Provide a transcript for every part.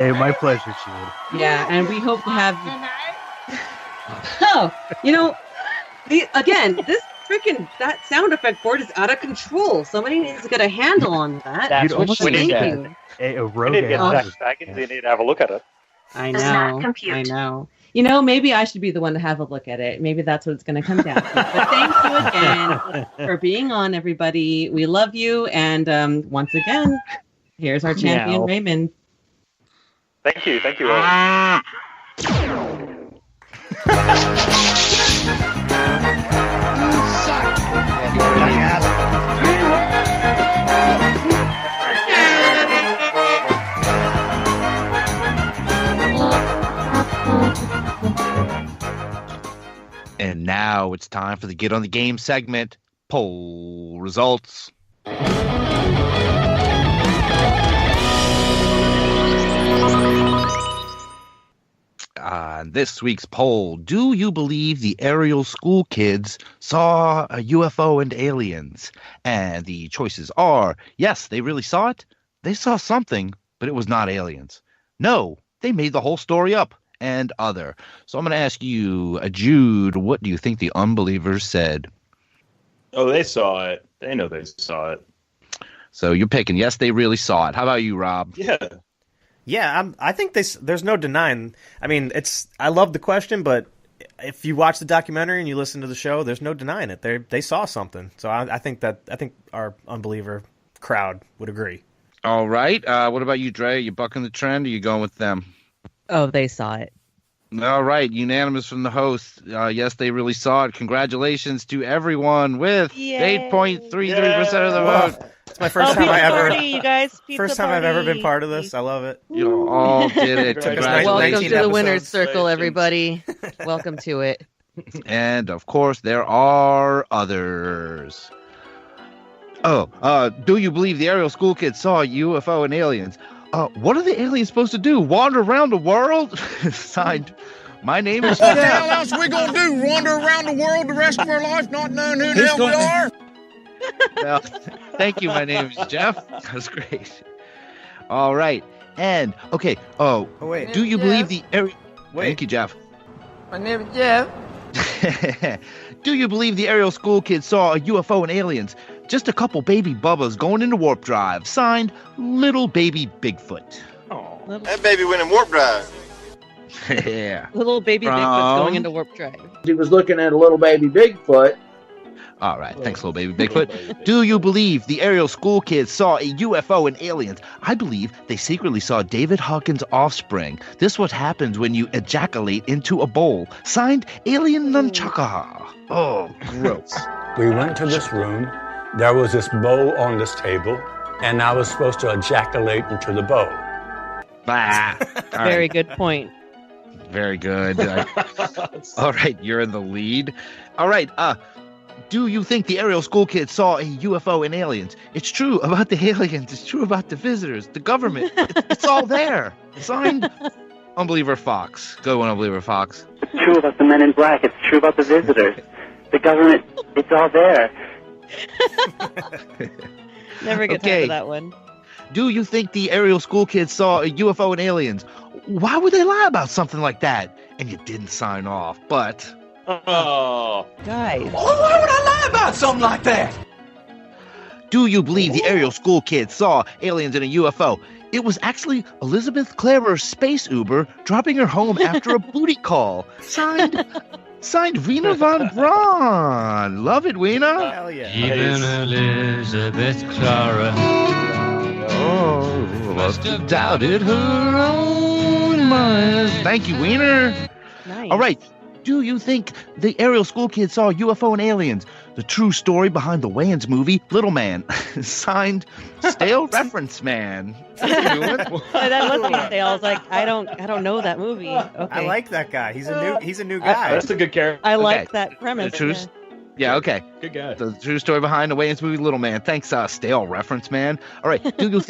Hey, my pleasure, Shield. Yeah, and we hope to have you. Oh, this freaking that sound effect board is out of control. Somebody needs to get a handle on that. That's what almost we Thank need. you. A We rogue need to get analyst. Zach back in. We need to have a look at it. I Does not know. compute. I know. Maybe I should be the one to have a look at it. Maybe that's what it's going to come down to. But thank you again for being on, everybody. We love you. And once again, here's our champion, Meow. Raymond. Thank you. Thank you all. And now it's time for the Get on the Game segment. Poll results. This week's poll: do you believe the Ariel school kids saw a UFO and aliens? And the choices are: yes, they really saw it. They saw something, but it was not aliens. No, they made the whole story up. And other. So I'm going to ask you, Jude, what do you think the unbelievers said? Oh, they saw it. They know they saw it. So you're picking, yes, they really saw it. How about you, Rob? Yeah, I think there's no denying. I mean, I love the question, but if you watch the documentary and you listen to the show, there's no denying it. They saw something. So I think our unbeliever crowd would agree. All right. What about you, Dre? Are you bucking the trend, or are you going with them? Oh, they saw it. All right. Unanimous from the host. Yes, they really saw it. Congratulations to everyone with 8.33% of the vote. It's my first time you guys. First time I've ever been part of this. I love it. You all did it. Welcome to the 19 winner's episodes. circle, everybody. Welcome to it. And of course, there are others. Do you believe the Ariel school kids saw a UFO and aliens? What are the aliens supposed to do? Wander around the world? Signed, my name is What the hell else we gonna do? Wander around the world the rest of our life not knowing who the hell we are? Well, thank you. My name is Jeff. That was great. All right. And, okay. Oh, wait. Do you believe the Ariel... Wait. Thank you, Jeff. My name is Jeff. Do you believe the Ariel school kids saw a UFO and aliens? Just a couple baby bubbas going into warp drive. Signed, Little Baby Bigfoot. Oh, That baby went in warp drive. Yeah. Little baby Bigfoot's going into warp drive. He was looking at a little baby Bigfoot. All right. Thanks, Little Baby Bigfoot. Do you believe the Ariel school kids saw a UFO and aliens? I believe they secretly saw David Hawkins' offspring. This what happens when you ejaculate into a bowl. Signed, Alien Nunchaka. Oh, gross. We went to this room. There was this bowl on this table, and I was supposed to ejaculate into the bowl. Bah. All Very right. good point. Very good. All right, you're in the lead. All right, do you think the Ariel school kids saw a UFO and aliens? It's true about the aliens. It's true about the visitors, the government. It's all there. Signed, Unbeliever Fox. Go on, Unbeliever Fox. It's true about the men in black. It's true about the visitors. The government, it's all there. Never get tired of that one. Do you think the Ariel school kids saw a UFO and aliens? Why would they lie about something like that? And you didn't sign off, but... Oh. Guys. Why would I lie about something like that? Do you believe the Ariel school kids saw aliens in a UFO? It was actually Elizabeth Clare's space Uber dropping her home after a booty call. Signed Rena Von Braun. Love it, Weena. Hell yeah. Even Elizabeth Clara must have doubted her own mind. Thank you, Wiener. Nice. All right. Do you think the Ariel school kids saw UFO and aliens? The true story behind the Wayans movie, Little Man. Signed, Stale Reference Man. That must be stale. I was like, I don't know that movie. Okay. I like that guy. He's a new guy. That's a good character. I like that premise. The true, yeah, okay. Good guy. The true story behind the Wayans movie, Little Man. Thanks, Stale Reference Man. All right. Do you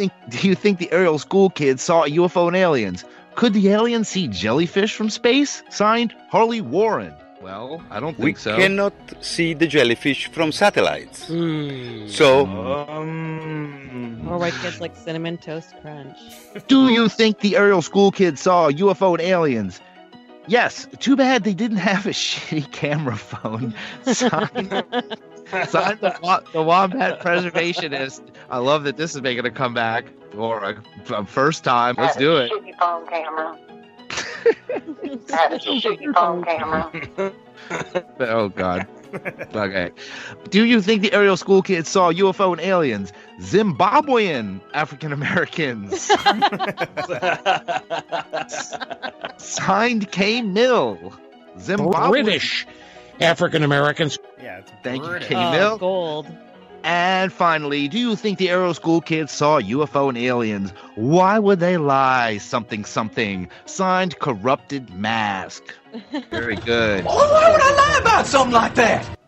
think the Ariel school kids saw a UFO and aliens? Could the aliens see jellyfish from space? Signed, Harley Warren. Well, I don't We think so. cannot see the jellyfish from satellites. So, Or white kids like Cinnamon Toast Crunch. Do you think the aerial school kids saw a UFO and aliens? Yes. Too bad they didn't have a shitty camera phone. Signed the Wombat Preservationist. I love that this is making a comeback. Or a first time. Let's do it. Shitty phone camera. That's a shitty phone camera. Oh, God. Okay. Do you think the aerial school kids saw UFO and aliens? Zimbabwean African Americans. Signed K. Mill. Zimbabwe. British African Americans. Yeah, it's Thank British. you, K. Mill. Gold. And finally, do you think the aerial school kids saw UFO and aliens? Why would they lie? Something, something. Signed Corrupted Mask. Very good. Oh, why would I lie about something like that?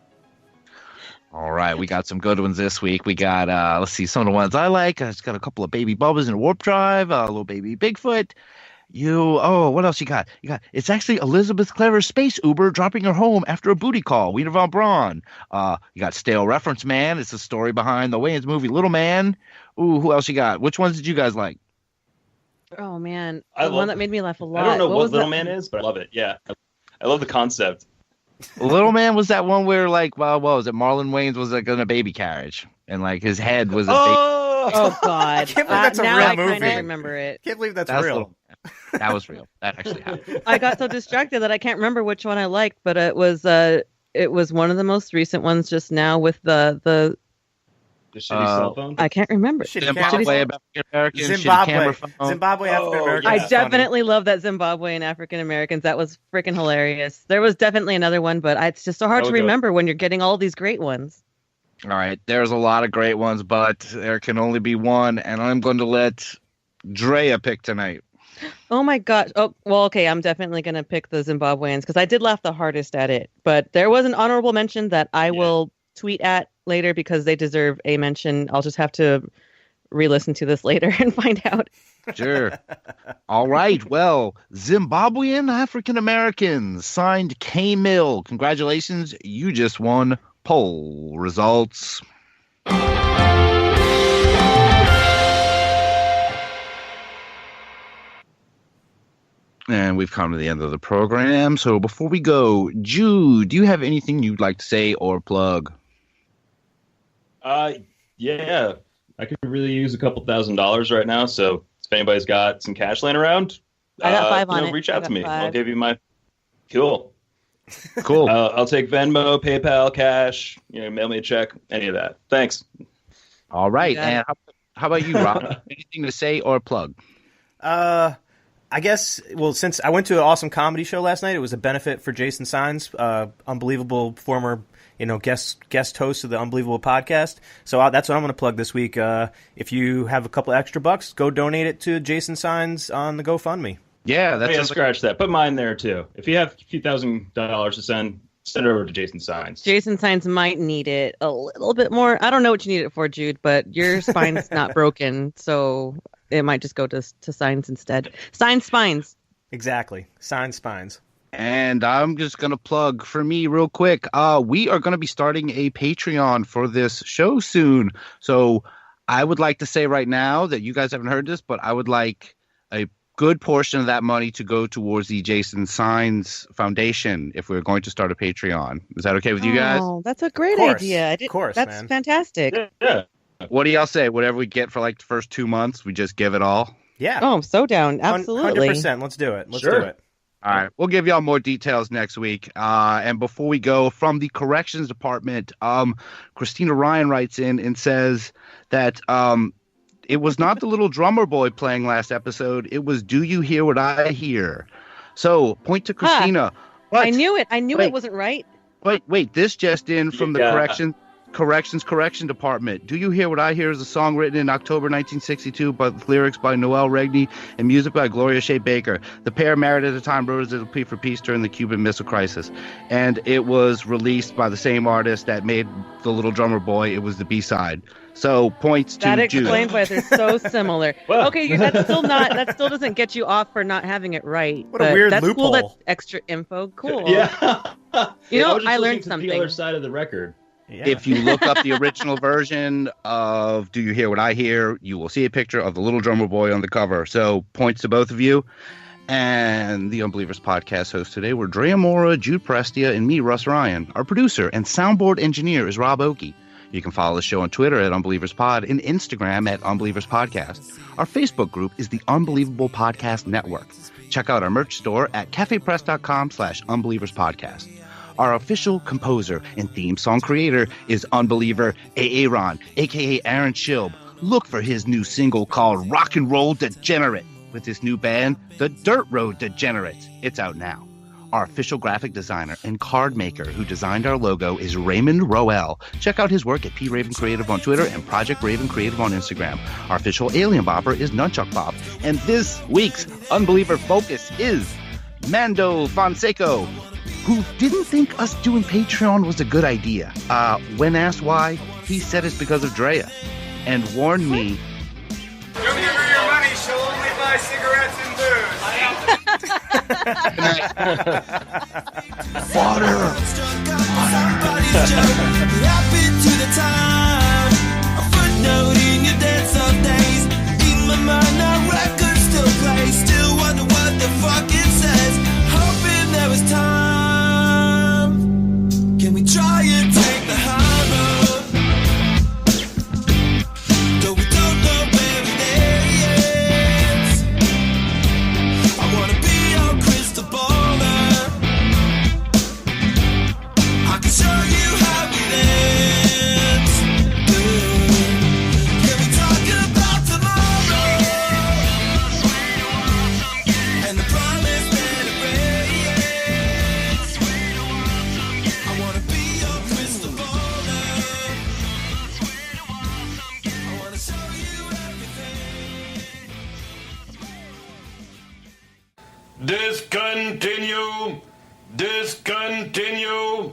All right, we got some good ones this week. We got, let's see, some of the ones I like. I just got a couple of baby Bubbas in a warp drive, a little baby Bigfoot. What else you got? It's actually Elizabeth Clever's space Uber dropping her home after a booty call. Wiener von Braun. You got Stale Reference Man. It's the story behind the Wayans movie Little Man. Ooh, who else you got? Which ones did you guys like? Oh, man. The one that made me laugh a lot. I don't know what Little that? Man is, but I love it. Yeah. I love the concept. Little Man was that one where, like, well, what was it? Marlon Wayans was, like, in a baby carriage. And, like, his head was a Oh, God. I can't believe that's a now real I movie. kind of remember it. Can't believe that's That's real. That was real. That actually happened. I got so distracted that I can't remember which one I liked, but it was one of the most recent ones just now with the shitty cell phone. I can't remember. Zimbabwe, African Americans, Zimbabwe, African Americans. I definitely love that Zimbabwean African Americans. That was freaking hilarious. There was definitely another one, but it's just so hard to remember when you're getting all these great ones. All right, there's a lot of great ones, but there can only be one, and I'm going to let Drea pick tonight. Oh my gosh. Oh, well, okay. I'm definitely going to pick the Zimbabweans because I did laugh the hardest at it. But there was an honorable mention that I will tweet at later because they deserve a mention. I'll just have to re-listen to this later and find out. Sure. All right. Well, Zimbabwean African Americans, signed K. Mill. Congratulations. You just won poll results. And we've come to the end of the program. So before we go, Jude, do you have anything you'd like to say or plug? Yeah. I could really use a couple $1,000s right now. So if anybody's got some cash laying around, I got $5 on it. Reach out to me. 5. I'll give you my Cool. Cool. I'll take Venmo, PayPal, cash, mail me a check, any of that. Thanks. All right. And how about you, Rob? Anything to say or plug? I guess, well, since I went to an awesome comedy show last night, it was a benefit for Jason Signs, unbelievable former, guest host of the Unbelievable Podcast. So that's what I'm going to plug this week. If you have a couple extra bucks, go donate it to Jason Signs on the GoFundMe. Yeah, that's scratch that. Put mine there too. If you have a few $1,000 to send it over to Jason Signs. Jason Signs might need it a little bit more. I don't know what you need it for, Jude, but your spine's not broken, so it might just go to Signs instead. Signs Spines. Exactly. Signs Spines. And I'm just going to plug for me real quick. We are going to be starting a Patreon for this show soon. So I would like to say right now that you guys haven't heard this, but I would like a good portion of that money to go towards the Jason Signs Foundation if we're going to start a Patreon. Is that okay with you guys? Oh, that's a great idea. Of course, that's man. fantastic. Yeah. What do y'all say? Whatever we get for like the first 2 months, we just give it all? Yeah. Oh, I'm so down. Absolutely. 100%. Let's do it. Let's do it. All right. We'll give y'all more details next week. And before we go, from the corrections department, Christina Ryan writes in and says that it was not the little drummer boy playing last episode. It was Do You Hear What I Hear? So, point to Christina. I knew it. I knew it wasn't right. Wait. This just in from the correction department. Do You Hear What I Hear is a song written in October 1962, but lyrics by Noel Regney and music by Gloria Shea Baker. The pair, married at the time, wrote a plea for peace during the Cuban Missile Crisis. And it was released by the same artist that made The Little Drummer Boy. It was the B-side. So points to That Judah. explains why they're so similar. Well. Okay, that's still not. That still doesn't get you off for not having it right. What a but weird that's loophole. Cool. That's extra info. Cool. Yeah. You know, was just I listening learned to something. The other side of the record. Yeah. If you look up the original version of Do You Hear What I Hear, you will see a picture of the little drummer boy on the cover. So points to both of you. And the Unbelievers Podcast hosts today were Drea Mora, Jude Prestia, and me, Russ Ryan. Our producer and soundboard engineer is Rob Oakey. You can follow the show on Twitter at UnbelieversPod and Instagram at UnbelieversPodcast. Our Facebook group is the Unbelievable Podcast Network. Check out our merch store at cafepress.com/UnbelieversPodcast. Our official composer and theme song creator is Unbeliever Aaron, a.k.a. Aaron Shilb. Look for his new single called Rock and Roll Degenerate with his new band, The Dirt Road Degenerates. It's out now. Our official graphic designer and card maker who designed our logo is Raymond Roel. Check out his work at P. Raven Creative on Twitter and Project Raven Creative on Instagram. Our official alien bopper is Nunchuck Bob. And this week's Unbeliever Focus is Mando Fonseca, who didn't think us doing Patreon was a good idea. When asked why, he said it's because of Drea, and warned me. Don't give her your money, she'll only buy cigarettes and booze. Water! Happy to the time, a footnote in your dance of days. In my mind, our record still plays. Still wonder what the fuck it says. Hoping there was time. Can we try and take the high road? Though we don't know where it ends. I wanna be your crystal baller. I can show you how it ends. Can we talk about tomorrow? And the promise that it rains. I wanna be your crystal baller. I wanna show you everything. Discontinue. Discontinue.